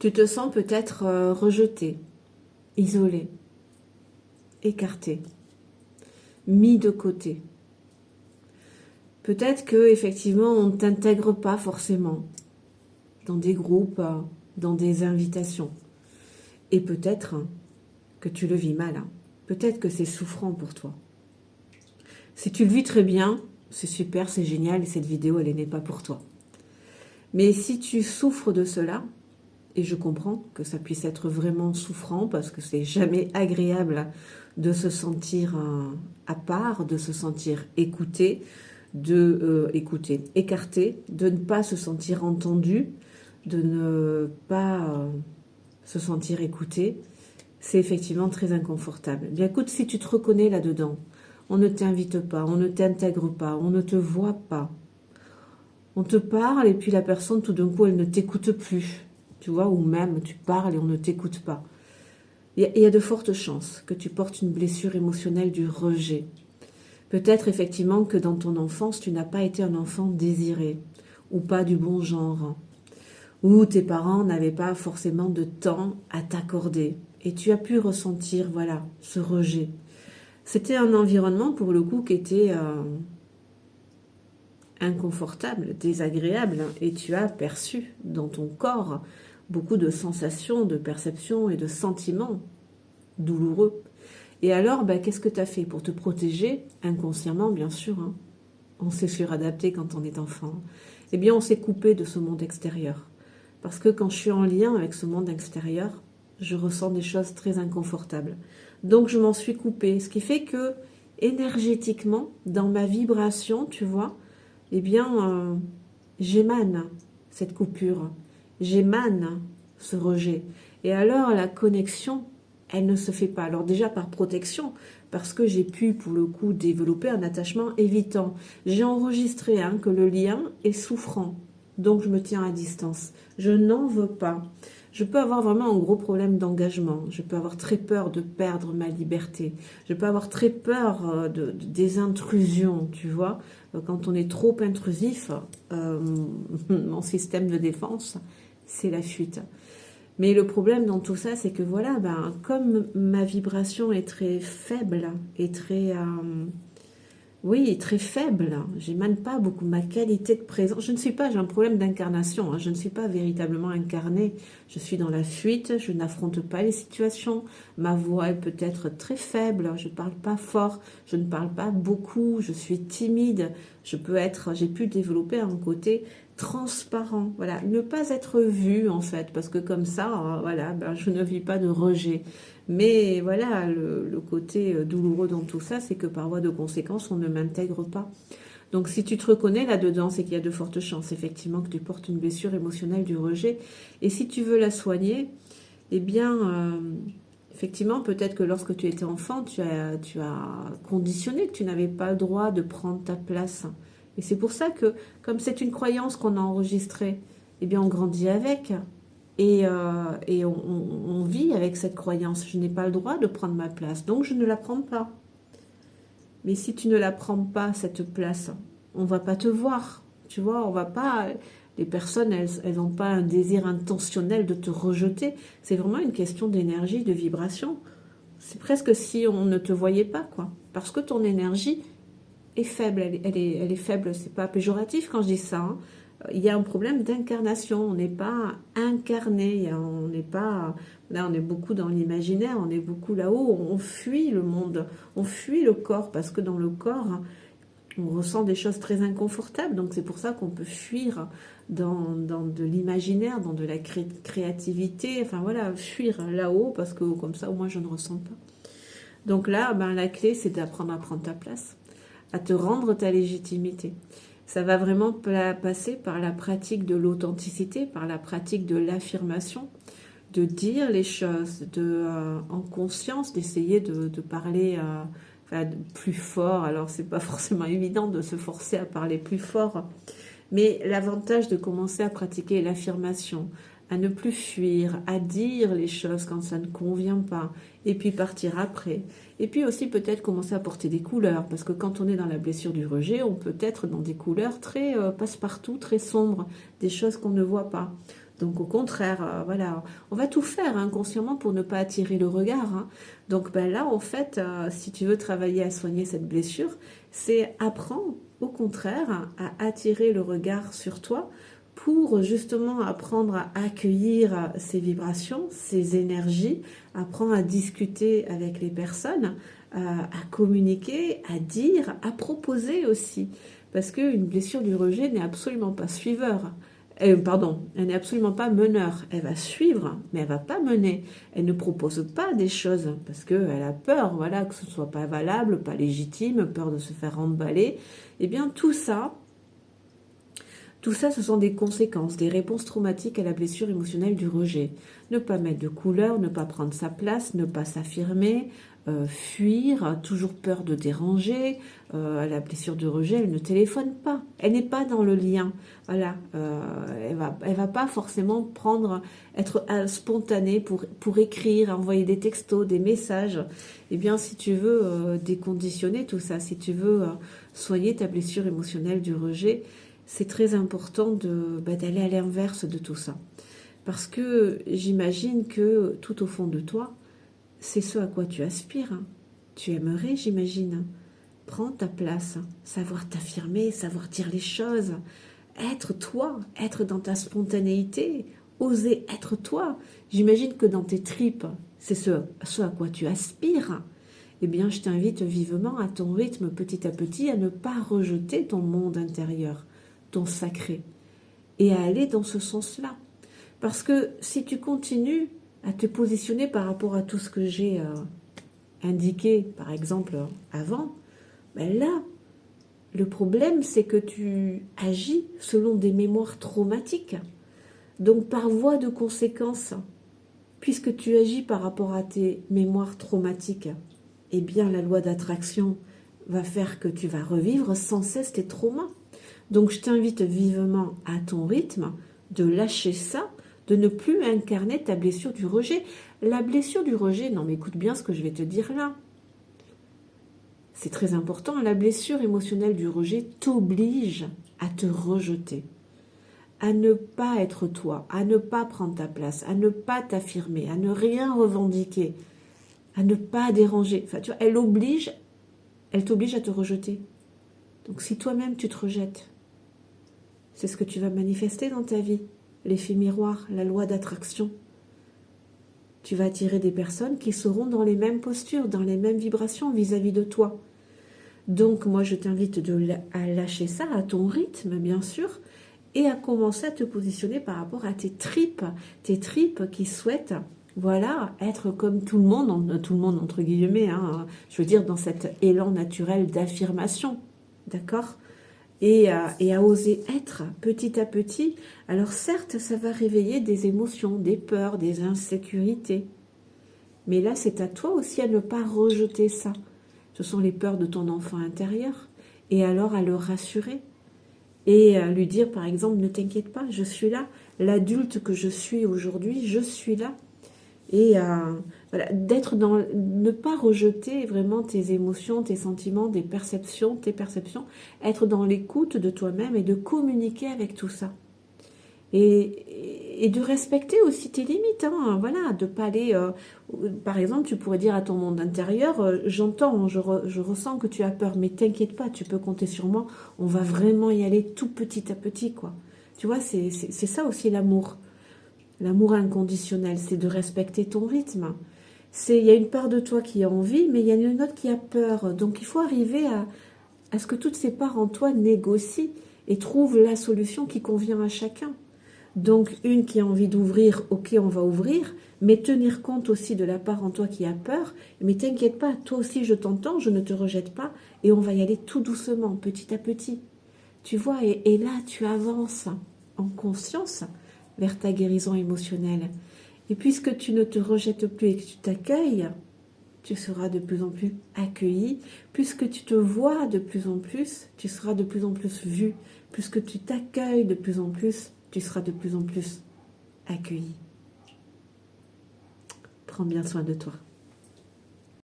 Tu te sens peut-être rejeté, isolé, écarté, mis de côté. Peut-être que effectivement on ne t'intègre pas forcément dans des groupes, dans des invitations. Et peut-être que tu le vis mal. Peut-être que c'est souffrant pour toi. Si tu le vis très bien, c'est super, c'est génial et cette vidéo elle n'est pas pour toi. Mais si tu souffres de cela, et je comprends que ça puisse être vraiment souffrant parce que c'est jamais agréable de se sentir à part, de se sentir écouté, écarté, de ne pas se sentir entendu, de ne pas se sentir écouté, c'est effectivement très inconfortable. Bien écoute, si tu te reconnais là-dedans, on ne t'invite pas, on ne t'intègre pas, on ne te voit pas. On te parle et puis la personne tout d'un coup elle ne t'écoute plus. Tu vois, ou même tu parles et on ne t'écoute pas. Il y a de fortes chances que tu portes une blessure émotionnelle du rejet. Peut-être effectivement que dans ton enfance, tu n'as pas été un enfant désiré, ou pas du bon genre, ou tes parents n'avaient pas forcément de temps à t'accorder. Et tu as pu ressentir, voilà, ce rejet. C'était un environnement, pour le coup, qui était inconfortable, désagréable, et tu as perçu dans ton corps beaucoup de sensations, de perceptions et de sentiments douloureux. Et alors, qu'est-ce que tu as fait pour te protéger, inconsciemment bien sûr, on s'est suradapté quand on est enfant, eh bien on s'est coupé de ce monde extérieur. Parce que quand je suis en lien avec ce monde extérieur, je ressens des choses très inconfortables. Donc je m'en suis coupée, ce qui fait que énergétiquement, dans ma vibration, tu vois, eh bien, j'émane cette coupure, j'émane ce rejet. Et alors, la connexion, elle ne se fait pas. Alors déjà par protection, parce que j'ai pu, pour le coup, développer un attachement évitant. J'ai enregistré que le lien est souffrant, donc je me tiens à distance. Je n'en veux pas. Je peux avoir vraiment un gros problème d'engagement. Je peux avoir très peur de perdre ma liberté. Je peux avoir très peur des intrusions, tu vois. Quand on est trop intrusif, mon système de défense, c'est la fuite. Mais le problème dans tout ça, c'est que voilà, comme ma vibration est très faible et très... oui, très faible. J'émane pas beaucoup. Ma qualité de présence, je ne suis pas, j'ai un problème d'incarnation. Je ne suis pas véritablement incarnée. Je suis dans la fuite. Je n'affronte pas les situations. Ma voix est peut-être très faible. Je ne parle pas fort. Je ne parle pas beaucoup. Je suis timide. J'ai pu développer un côté transparent. Voilà, ne pas être vu en fait, parce que comme ça, voilà, je ne vis pas de rejet. Mais voilà, le côté douloureux dans tout ça, c'est que par voie de conséquence, on ne m'intègre pas. Donc si tu te reconnais là-dedans, c'est qu'il y a de fortes chances, effectivement, que tu portes une blessure émotionnelle du rejet. Et si tu veux la soigner, eh bien, effectivement, peut-être que lorsque tu étais enfant, tu as conditionné que tu n'avais pas le droit de prendre ta place. Et c'est pour ça que, comme c'est une croyance qu'on a enregistrée, eh bien, on grandit avec. Et on vit avec cette croyance. Je n'ai pas le droit de prendre ma place, donc je ne la prends pas. Mais si tu ne la prends pas, cette place, on va pas te voir. Tu vois, on va pas... Les personnes, elles n'ont pas un désir intentionnel de te rejeter. C'est vraiment une question d'énergie, de vibration. C'est presque si on ne te voyait pas, quoi. Parce que ton énergie est faible. Elle est faible. C'est pas péjoratif quand je dis ça. Il y a un problème d'incarnation. On n'est pas incarné. On n'est pas... Là, on est beaucoup dans l'imaginaire. On est beaucoup là-haut. On fuit le monde. On fuit le corps parce que dans le corps, on ressent des choses très inconfortables. Donc, c'est pour ça qu'on peut fuir dans de l'imaginaire, dans de la créativité. Enfin, voilà, fuir là-haut parce que comme ça, moi, je ne ressens pas. Donc là, la clé, c'est d'apprendre à prendre ta place, à te rendre ta légitimité. Ça va vraiment passer par la pratique de l'authenticité, par la pratique de l'affirmation, de dire les choses, en conscience, d'essayer de parler plus fort. Alors, c'est pas forcément évident de se forcer à parler plus fort, mais l'avantage de commencer à pratiquer l'affirmation, à ne plus fuir, à dire les choses quand ça ne convient pas, et puis partir après. Et puis aussi peut-être commencer à porter des couleurs, parce que quand on est dans la blessure du rejet, on peut être dans des couleurs très passe-partout, très sombres, des choses qu'on ne voit pas. Donc au contraire, voilà, on va tout faire inconsciemment pour ne pas attirer le regard, hein. Donc ben là, en fait, si tu veux travailler à soigner cette blessure, c'est apprendre au contraire à attirer le regard sur toi pour justement apprendre à accueillir ces vibrations, ces énergies, apprendre à discuter avec les personnes, à communiquer, à dire, à proposer aussi. Parce qu'une blessure du rejet n'est absolument pas suiveur. Pardon, elle n'est absolument pas meneur. Elle va suivre, mais elle va pas mener. Elle ne propose pas des choses parce qu'elle a peur, voilà, que ce soit pas valable, pas légitime, peur de se faire remballer. Eh bien, tout ça, ce sont des conséquences, des réponses traumatiques à la blessure émotionnelle du rejet. Ne pas mettre de couleur, ne pas prendre sa place, ne pas s'affirmer, fuir, toujours peur de déranger. À la blessure du rejet, elle ne téléphone pas. Elle n'est pas dans le lien. Voilà, elle va pas forcément être spontanée pour écrire, envoyer des textos, des messages. Eh bien, si tu veux déconditionner tout ça, si tu veux soigner ta blessure émotionnelle du rejet, c'est très important d'aller à l'inverse de tout ça. Parce que j'imagine que tout au fond de toi, c'est ce à quoi tu aspires. Tu aimerais, j'imagine. Prends ta place, savoir t'affirmer, savoir dire les choses, être toi, être dans ta spontanéité, oser être toi. J'imagine que dans tes tripes, c'est ce à quoi tu aspires. Eh bien, je t'invite vivement à ton rythme, petit à petit, à ne pas rejeter ton monde intérieur, ton sacré, et à aller dans ce sens-là. Parce que si tu continues à te positionner par rapport à tout ce que j'ai indiqué, par exemple, avant, ben là, le problème, c'est que tu agis selon des mémoires traumatiques. Donc, par voie de conséquence, puisque tu agis par rapport à tes mémoires traumatiques, eh bien, la loi d'attraction va faire que tu vas revivre sans cesse tes traumas. Donc, je t'invite vivement à ton rythme de lâcher ça, de ne plus incarner ta blessure du rejet. La blessure du rejet, non mais écoute bien ce que je vais te dire là. C'est très important, la blessure émotionnelle du rejet t'oblige à te rejeter, à ne pas être toi, à ne pas prendre ta place, à ne pas t'affirmer, à ne rien revendiquer, à ne pas déranger. Enfin, tu vois, elle t'oblige à te rejeter. Donc si toi-même tu te rejettes, c'est ce que tu vas manifester dans ta vie. L'effet miroir, la loi d'attraction. Tu vas attirer des personnes qui seront dans les mêmes postures, dans les mêmes vibrations vis-à-vis de toi. Donc moi je t'invite à lâcher ça à ton rythme bien sûr et à commencer à te positionner par rapport à tes tripes qui souhaitent voilà être comme tout le monde entre guillemets, hein, je veux dire dans cet élan naturel d'affirmation, d'accord, et à oser être petit à petit. Alors certes ça va réveiller des émotions, des peurs, des insécurités, mais là c'est à toi aussi à ne pas rejeter ça. Ce sont les peurs de ton enfant intérieur. Et alors à le rassurer et à lui dire par exemple, ne t'inquiète pas, je suis là. L'adulte que je suis aujourd'hui, je suis là. Et voilà, ne pas rejeter vraiment tes émotions, tes sentiments, tes perceptions, être dans l'écoute de toi-même et de communiquer avec tout ça. Et de respecter aussi tes limites, hein, voilà, de pas aller, par exemple, tu pourrais dire à ton monde intérieur, j'entends, je ressens que tu as peur, mais t'inquiète pas, tu peux compter sur moi, on va vraiment y aller tout petit à petit, quoi. Tu vois, c'est ça aussi l'amour inconditionnel, c'est de respecter ton rythme. Il y a une part de toi qui a envie, mais il y a une autre qui a peur, donc il faut arriver à ce que toutes ces parts en toi négocient et trouvent la solution qui convient à chacun. Donc, une qui a envie d'ouvrir, ok, on va ouvrir, mais tenir compte aussi de la part en toi qui a peur. Mais t'inquiète pas, toi aussi je t'entends, je ne te rejette pas, et on va y aller tout doucement, petit à petit. Tu vois, et là, tu avances en conscience vers ta guérison émotionnelle. Et puisque tu ne te rejettes plus et que tu t'accueilles, tu seras de plus en plus accueilli. Puisque tu te vois de plus en plus, tu seras de plus en plus vu. Puisque tu t'accueilles de plus en plus, tu seras de plus en plus accueilli. Prends bien soin de toi.